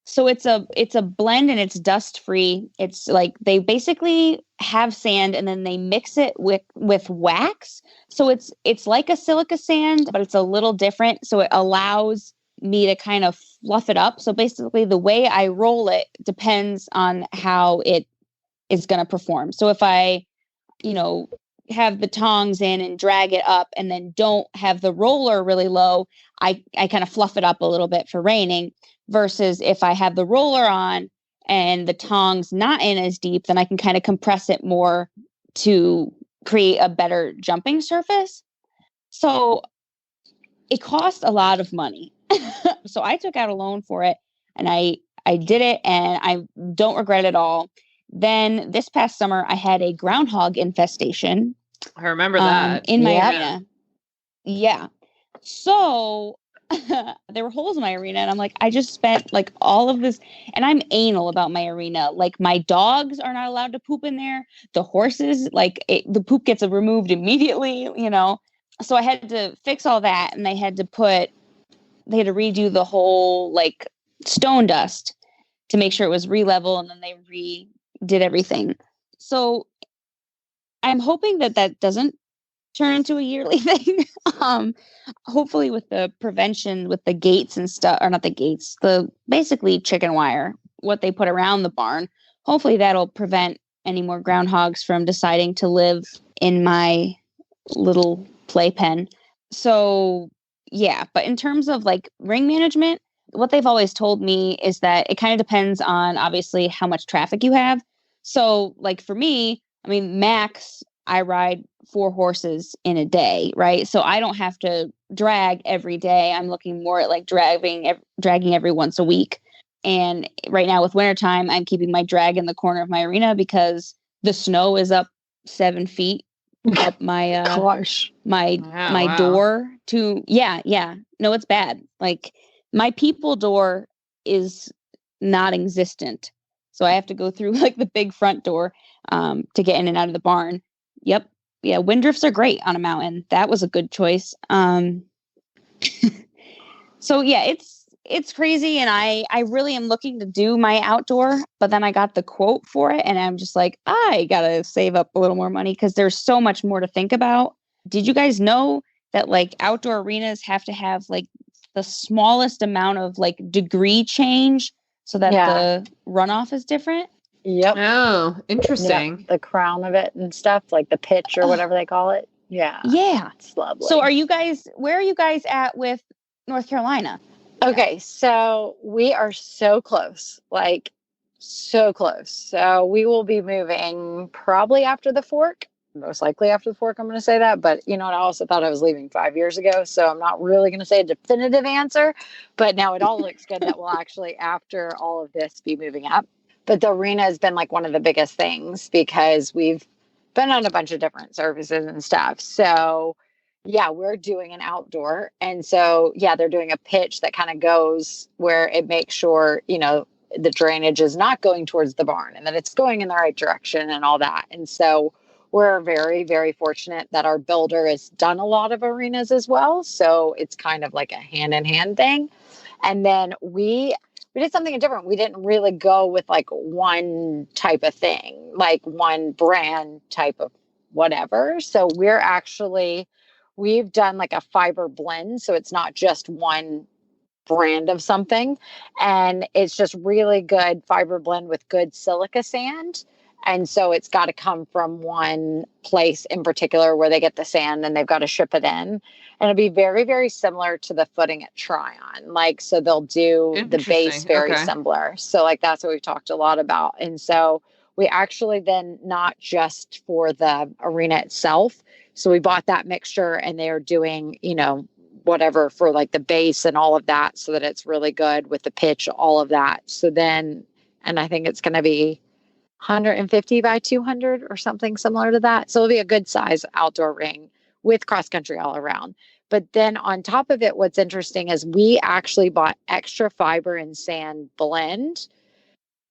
So it's a blend, and it's dust free. It's like they basically have sand and then they mix it with wax. So it's like a silica sand, but it's a little different. So it allows me to kind of fluff it up. So basically the way I roll it depends on how it is going to perform. So if I, have the tongs in and drag it up and then don't have the roller really low, I kind of fluff it up a little bit for reining, versus if I have the roller on and the tongs not in as deep, then I can kind of compress it more to create a better jumping surface. So it cost a lot of money. So I took out a loan for it, and I did it, and I don't regret it at all. Then this past summer, I had a groundhog infestation. I remember that. In my arena. Yeah. So there were holes in my arena, and I'm like, I just spent like all of this, and I'm anal about my arena. Like my dogs are not allowed to poop in there. The horses, the poop gets removed immediately, So I had to fix all that, and they had to redo the whole like stone dust to make sure it was re-level, and then they redid everything. So I'm hoping that doesn't turn into a yearly thing. Hopefully with the prevention with the gates and stuff, or not the gates, the basically chicken wire, what they put around the barn, hopefully that'll prevent any more groundhogs from deciding to live in my little playpen. So yeah, but in terms of like ring management, what they've always told me is that it kind of depends on obviously how much traffic you have. So like for me, I mean, max, I ride 4 horses in a day, right? So I don't have to drag every day. I'm looking more at like dragging every once a week. And right now with wintertime, I'm keeping my drag in the corner of my arena because the snow is up 7 feet up my my door to no, it's bad. Like my people door is not existent, so I have to go through like the big front door to get in and out of the barn. Yep. Yeah, wind drifts are great on a mountain. That was a good choice. So yeah, it's crazy, and I really am looking to do my outdoor, but then I got the quote for it, and I'm just like, I gotta save up a little more money because there's so much more to think about. Did you guys know that like outdoor arenas have to have like the smallest amount of like degree change so that the runoff is different? Yep. Oh, interesting. Yep. The crown of it and stuff, like the pitch or whatever they call it. Yeah. Yeah. It's lovely. So where are you guys at with North Carolina? Okay. So we are so close, like so close. So we will be moving probably after the fork. most likely after the fork, I'm going to say that. But you know, and I also thought I was leaving 5 years ago. So I'm not really going to say a definitive answer. But now it all looks good that we'll actually, after all of this, be moving up. But the arena has been like one of the biggest things because we've been on a bunch of different services and stuff. So yeah, we're doing an outdoor. And so, yeah, they're doing a pitch that kind of goes where it makes sure, you know, the drainage is not going towards the barn and that it's going in the right direction and all that. And so we're very, very fortunate that our builder has done a lot of arenas as well. So it's kind of like a hand in hand thing. And then we did something different. We didn't really go with like one type of thing, like one brand type of whatever. So we've done like a fiber blend. So it's not just one brand of something. And it's just really good fiber blend with good silica sand. And so it's got to come from one place in particular where they get the sand and they've got to ship it in. And it'll be very, very similar to the footing at Tryon. Like, so they'll do the base very similar. So like, that's what we've talked a lot about. And so we actually then not just for the arena itself. So we bought that mixture and they're doing, you know, whatever for like the base and all of that so that it's really good with the pitch, all of that. So then, and I think it's going to be 150 by 200 or something similar to that. So it'll be a good size outdoor ring with cross country all around. But then on top of it, what's interesting is we actually bought extra fiber and sand blend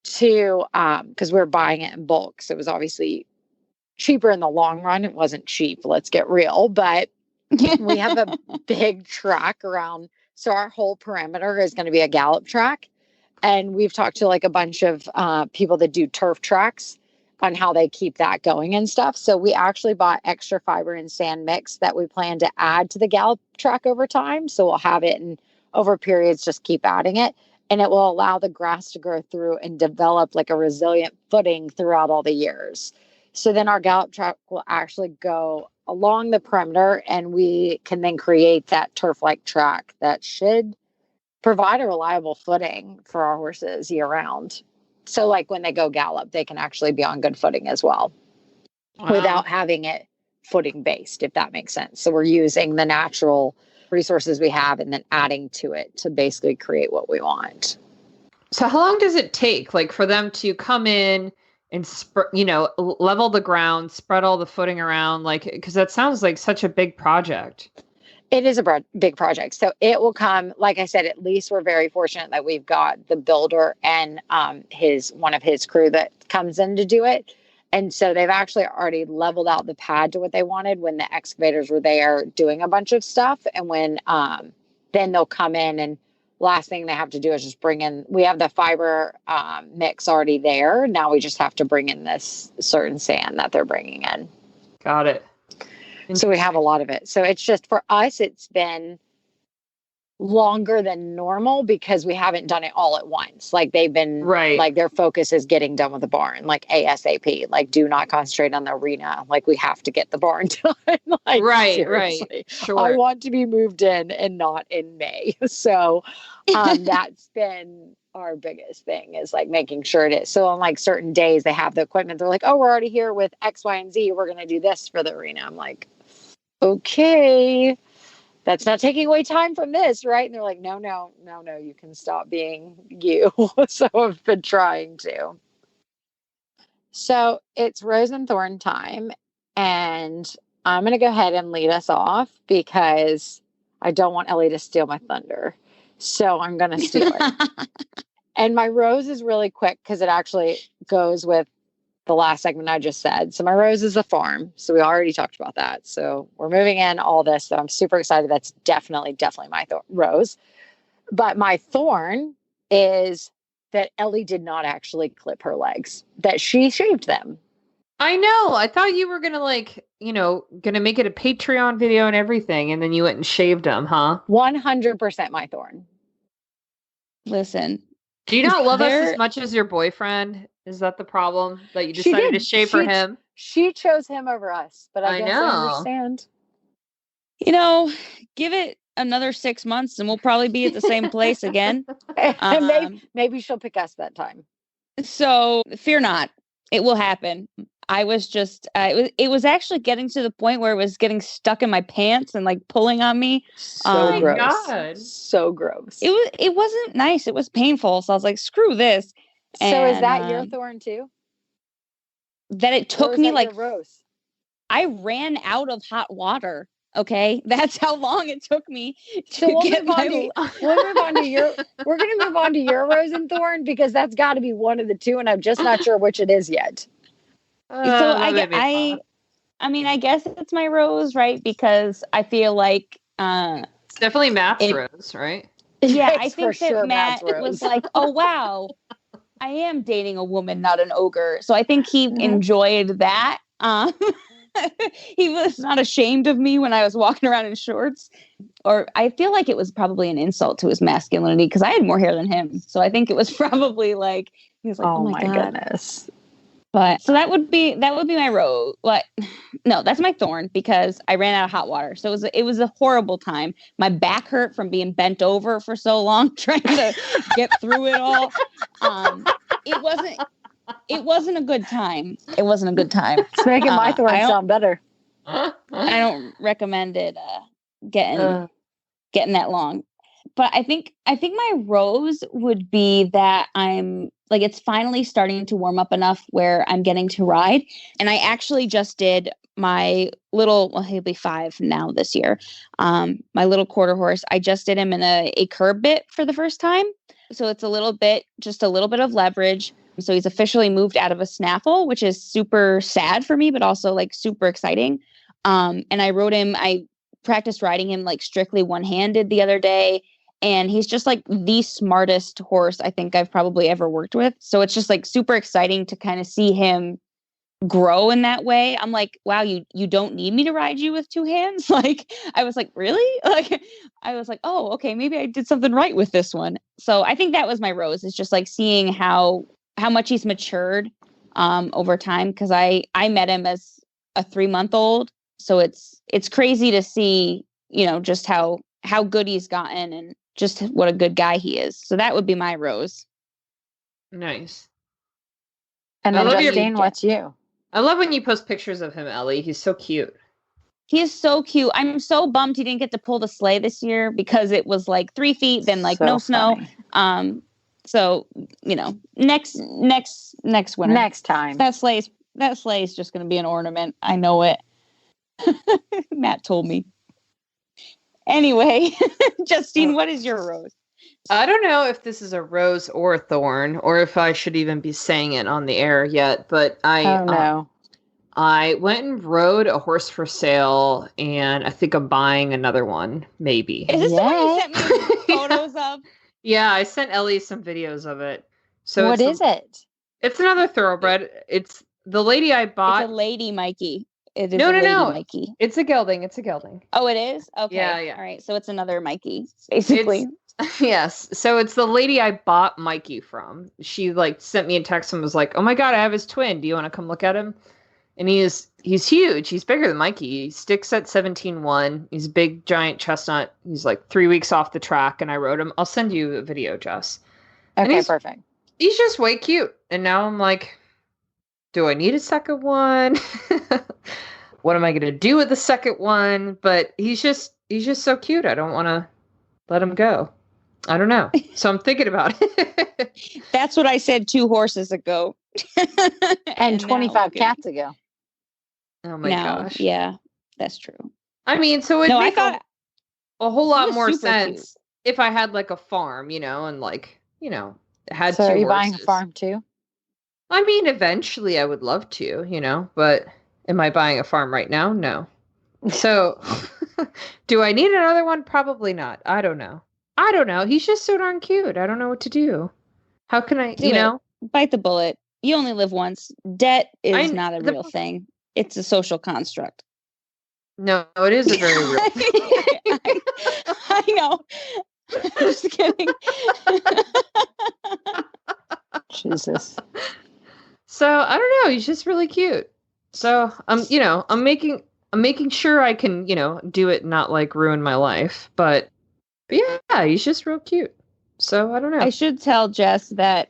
to, because we're buying it in bulk. So it was obviously cheaper in the long run. It wasn't cheap, let's get real, but we have a big track around. So our whole perimeter is going to be a gallop track. And we've talked to like a bunch of people that do turf tracks on how they keep that going and stuff. So we actually bought extra fiber and sand mix that we plan to add to the gallop track over time. So we'll have it and over periods, just keep adding it. And it will allow the grass to grow through and develop like a resilient footing throughout all the years. So then our gallop track will actually go along the perimeter and we can then create that turf-like track that should provide a reliable footing for our horses year round. So like when they go gallop, they can actually be on good footing as well without having it footing based, if that makes sense. So we're using the natural resources we have and then adding to it to basically create what we want. So how long does it take like for them to come in and level the ground, spread all the footing around, like, because that sounds like such a big project. It is a big project. So it will come, like I said, at least we're very fortunate that we've got the builder and one of his crew that comes in to do it. And so they've actually already leveled out the pad to what they wanted when the excavators were there doing a bunch of stuff. And when then they'll come in and last thing they have to do is just bring in, we have the fiber mix already there. Now we just have to bring in this certain sand that they're bringing in. Got it. So we have a lot of it. So it's just for us, it's been longer than normal because we haven't done it all at once. Like they've been like their focus is getting done with the barn, like ASAP, like do not concentrate on the arena. Like we have to get the barn done. Like, seriously. Sure. I want to be moved in and not in May. So that's been our biggest thing is like making sure it is. So on like certain days they have the equipment. They're like, oh, we're already here with X, Y, and Z. We're going to do this for the arena. I'm like, okay, that's not taking away time from this, right? And they're like, no, you can stop being you. So I've been trying to. So it's Rose and Thorn time. And I'm going to go ahead and lead us off because I don't want Ellie to steal my thunder. So I'm going to steal it. And my rose is really quick because it actually goes with the last segment I just said. So my rose is the farm. So we already talked about that. So we're moving in all this. So I'm super excited. That's definitely my rose. But my thorn is that Ellie did not actually clip her legs, that she shaved them. I know. I thought you were going to going to make it a Patreon video and everything. And then you went and shaved them, huh? 100% my thorn. Listen. Do you not love us as much as your boyfriend? Is that the problem? That you decided to shave for him? She chose him over us, but I guess I understand. Give it another 6 months and we'll probably be at the same place again. Maybe she'll pick us that time. So fear not. It will happen. I was just it was actually getting to the point where it was getting stuck in my pants and like pulling on me. So gross. God. So gross. It wasn't nice. It was painful. So I was like, screw this. So is And, that your thorn too? That it Or took is me that like your rose? I ran out of hot water. Okay, that's how long it took me to So we'll get move on my. we'll move on to your. We're going to move on to your rose and thorn because that's got to be one of the two, and I'm just not sure which it is yet. So I mean, I guess it's my rose, right? Because I feel like, it's definitely Matt's rose, right? yeah, I It's think for that sure Matt Matt's rose. was like, oh wow, I am dating a woman, not an ogre. So I think he enjoyed that. He was not ashamed of me when I was walking around in shorts. Or I feel like it was probably an insult to his masculinity because I had more hair than him. So I think it was probably like he was like, "Oh my God. Goodness!" But so that would be my rose. What? No, that's my thorn because I ran out of hot water. So it was a horrible time. My back hurt from being bent over for so long trying to get through it all. It wasn't a good time. It wasn't a good time. It's making my thorn sound better. I don't recommend it getting that long. But I think my rose would be that I'm like it's finally starting to warm up enough where I'm getting to ride. And I actually just did my little he'll be 5 now this year. My little quarter horse. I just did him in a curb bit for the first time. So it's just a little bit of leverage. So he's officially moved out of a snaffle, which is super sad for me, but also like super exciting. And I practiced riding him like strictly one-handed the other day. And he's just like the smartest horse I think I've probably ever worked with. So it's just like super exciting to kind of see him grow in that way. I'm like, wow, you don't need me to ride you with 2 hands. Like, I was like, really? Like, I was like, oh, okay, maybe I did something right with this one. So I think that was my rose. It's just like seeing how much he's matured over time. Cause I met him as a 3-month-old. So it's crazy to see, just how good he's gotten and just what a good guy he is. So that would be my rose. Nice. And then Justine, what's you? I love when you post pictures of him, Ellie. He's so cute. He is so cute. I'm so bummed he didn't get to pull the sleigh this year because it was like 3 feet, then like no snow. So, next winter. Next time. That sleigh is just going to be an ornament. I know it. Matt told me. Anyway, Justine, what is your rose? I don't know if this is a rose or a thorn, or if I should even be saying it on the air yet, but I went and rode a horse for sale, and I think I'm buying another one, maybe. Is this the one you sent me photos of? Yeah, I sent Ellie some videos of it. So what is it? It's another thoroughbred. It's the lady I bought. It's a lady Mikey. It is no, Mikey. It's a gelding. Oh, it is? Okay. Yeah. All right. So it's another Mikey, basically. Yes. So it's the lady I bought Mikey from. She sent me a text and was like, "Oh my God, I have his twin. Do you want to come look at him?" And he's huge. He's bigger than Mikey. He sticks at 17.1. He's a big, giant chestnut. He's 3 weeks off the track, and I rode him. I'll send you a video, Jess. Okay, perfect. He's just way cute. And now I'm like, do I need a second one? What am I going to do with the second one? But he's just so cute. I don't want to let him go. I don't know. So I'm thinking about it. That's what I said 2 horses ago. and 25 cats ago. Oh my gosh. Yeah, that's true. I mean, so it'd make a whole lot more sense cute. if I had a farm, and had so 2 are you horses. buying a farm too? I mean, eventually I would love to, but am I buying a farm right now? No. So do I need another one? Probably not. I don't know. He's just so darn cute. I don't know what to do. How can I, Bite the bullet. You only live once. Debt is not a real thing. It's a social construct. No, it is a very real thing. I know. I'm just kidding. Jesus. So I don't know. He's just really cute. So I'm making sure I can, do it, not ruin my life. But yeah, he's just real cute. So I don't know. I should tell Jess that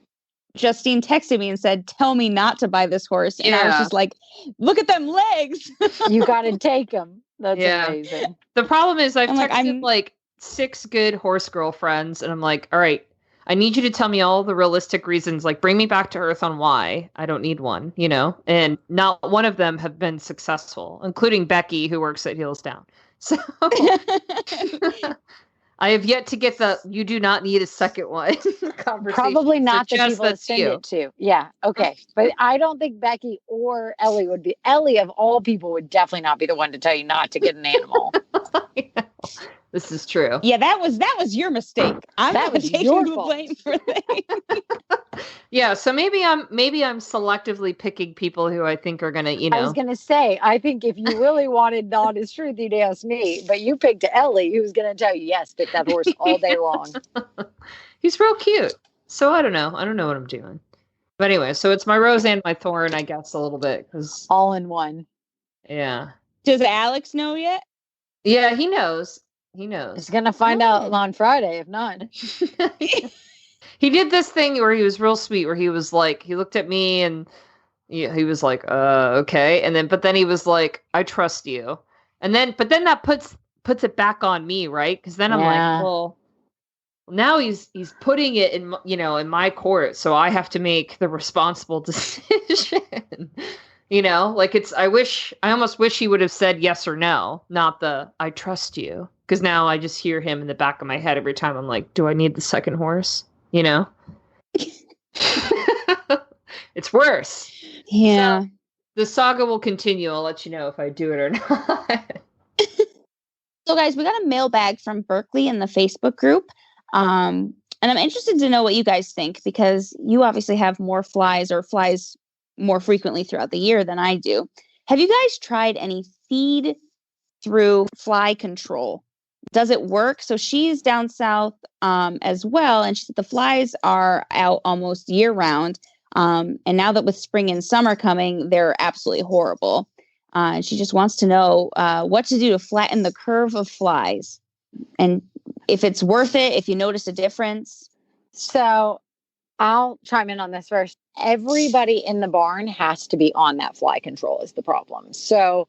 Justine texted me and said, "Tell me not to buy this horse." And I was Yeah. just like, "Look at them legs." You got to take them. That's Yeah. amazing. The problem is I've I'm like, texted like 6 good horse girlfriends, and I'm like, all right, I need you to tell me all the realistic reasons. Like, bring me back to earth on why I don't need one, you know? And not one of them have been successful, including Becky, who works at Heels Down. So I have yet to get the "you do not need a second one" conversation. Probably not So the just people to that's send you. it to. Yeah. Okay. But I don't think Becky or Ellie would be. Ellie, of all people, would definitely not be the one to tell you not to get an animal. This is true. Yeah, that was your mistake. I'm That not was taking your the fault. blame for that. Yeah, so maybe I'm selectively picking people who I think are gonna, I was going to say, I think if you really wanted the honest truth, you'd ask me. But you picked Ellie, who's going to tell you, yes, pick that horse all day long. He's real cute. So I don't know. I don't know what I'm doing. But anyway, so it's my rose and my thorn, I guess, a little bit, because All in one. yeah, Does Alex know yet? yeah, he knows. He He's knows. going to find out on Friday, if not. He did this thing where he was real sweet, where he was like, he looked at me and he was like, okay, and then but then he was like, "I trust you," and then but then that puts it back on me, right? Because then I'm Yeah. like, well, now he's putting it in in my court, so I have to make the responsible decision. Like I almost wish he would have said yes or no, not the "I trust you," because now I just hear him in the back of my head every time. I'm like, do I need the second horse? It's worse. Yeah. So, the saga will continue. I'll let you know if I do it or not. So, guys, we got a mailbag from Berkeley in the Facebook group. And I'm interested to know what you guys think, because you obviously have more flies or flies more frequently throughout the year than I do. Have you guys tried any feed through fly control? Does it work? So she's down south as well, and she said the flies are out almost year round. And now that with spring and summer coming, they're absolutely horrible. And she just wants to know what to do to flatten the curve of flies, and if it's worth it, if you notice a difference. So I'll chime in on this first. Everybody in the barn has to be on that fly control is the problem. So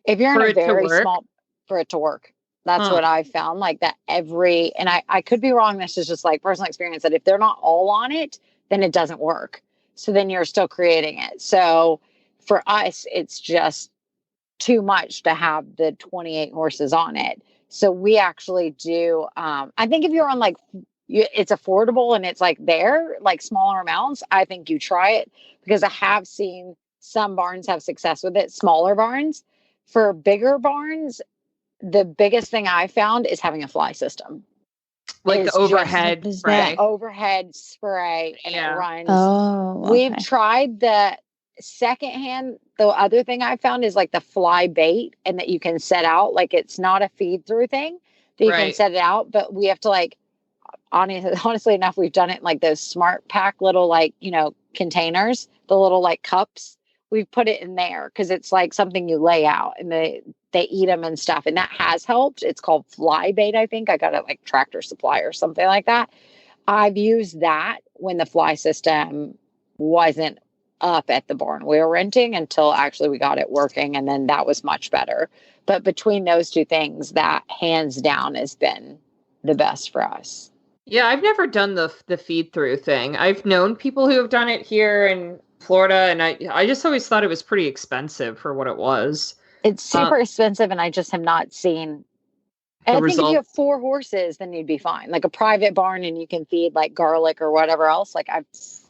if you're For in it a to very work? small, for it to work, that's what I found. Like that and I could be wrong. This is just like personal experience, that if they're not all on it, then it doesn't work. So then you're still creating it. So for us, it's just too much to have the 28 horses on it. So we actually do. I think if you're on it's affordable and it's like smaller amounts, I think you try it, because I have seen some barns have success with it, smaller barns. For bigger barns, the biggest thing I found is having a fly system. Like It's the overhead What is spray. that? Overhead spray, and Yeah. it runs. Oh, We've tried the secondhand. The other thing I found is like the fly bait, and that you can set out. Like it's not a feed through thing that you can Right. set it out, but we have to honestly enough, we've done it in like those smart pack little containers, the little cups. We've put it in there because it's like something you lay out, and they eat them and stuff, and that has helped. It's called fly bait, I think. I got it like Tractor Supply or something like that. I've used that when the fly system wasn't up at the barn we were renting, until actually we got it working, and then that was much better. But between those two things, that hands down has been the best for us. Yeah, I've never done the feed through thing. I've known people who have done it here in Florida, and I just always thought it was pretty expensive for what it was. It's super expensive, and I just have not seen. And I think if you have 4 horses, then you'd be fine. Like a private barn, and you can feed like garlic or whatever else. Like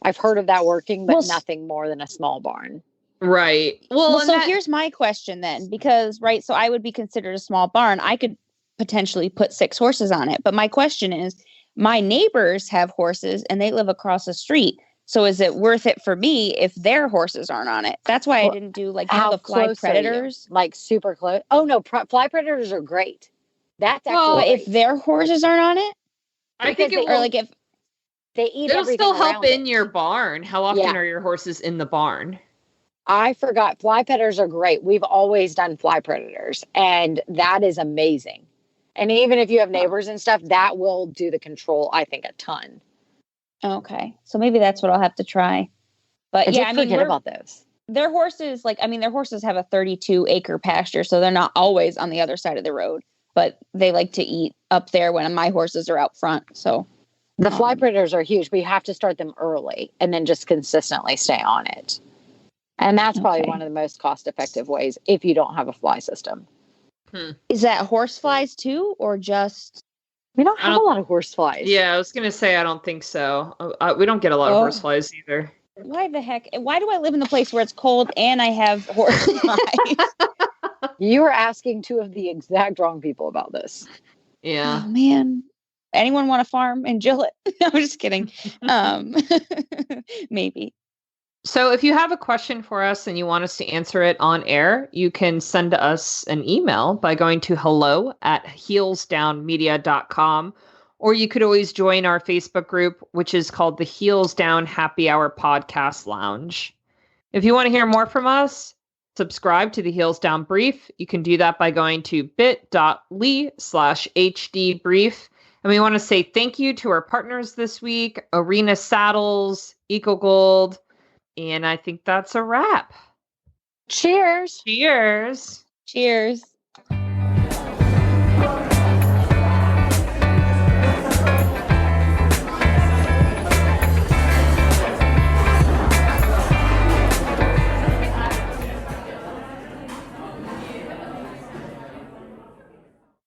I've heard of that working, but nothing more than a small barn. Right. Well, so here's my question then, because so I would be considered a small barn. I could potentially put 6 horses on it, but my question is, my neighbors have horses and they live across the street. So is it worth it for me if their horses aren't on it? That's why I didn't do the fly predators. Like super close. Oh no, fly predators are great. That's actually great. If their horses aren't on it, I think it will, if they eat, it'll everything still help around in your barn. How often are your horses in the barn? I forgot. Fly predators are great. We've always done fly predators, and that is amazing. And even if you have neighbors and stuff, that will do the control, I think, a ton. Okay. So maybe that's what I'll have to try. But I yeah, did forget about those. their horses, their horses have a 32-acre pasture, so they're not always on the other side of the road, but they like to eat up there when my horses are out front. So the fly predators are huge, but you have to start them early and then just consistently stay on it. And that's probably one of the most cost-effective ways if you don't have a fly system. Is that horse flies too, or just? We don't have a lot of horse flies. Yeah, I was going to say I don't think so. We don't get a lot of horse flies either. Why the heck? Why do I live in the place where it's cold and I have horse flies? You are asking two of the exact wrong people about this. Yeah. Oh, man. Anyone want to farm in Gillette? No, I'm just kidding. Maybe. So if you have a question for us and you want us to answer it on air, you can send us an email by going to hello@heelsdownmedia.com, or you could always join our Facebook group, which is called the Heels Down Happy Hour Podcast Lounge. If you want to hear more from us, subscribe to the Heels Down Brief. You can do that by going to bit.ly/HD Brief. And we want to say thank you to our partners this week, Arena Saddles, EcoGold, and I think that's a wrap. Cheers. Cheers. Cheers.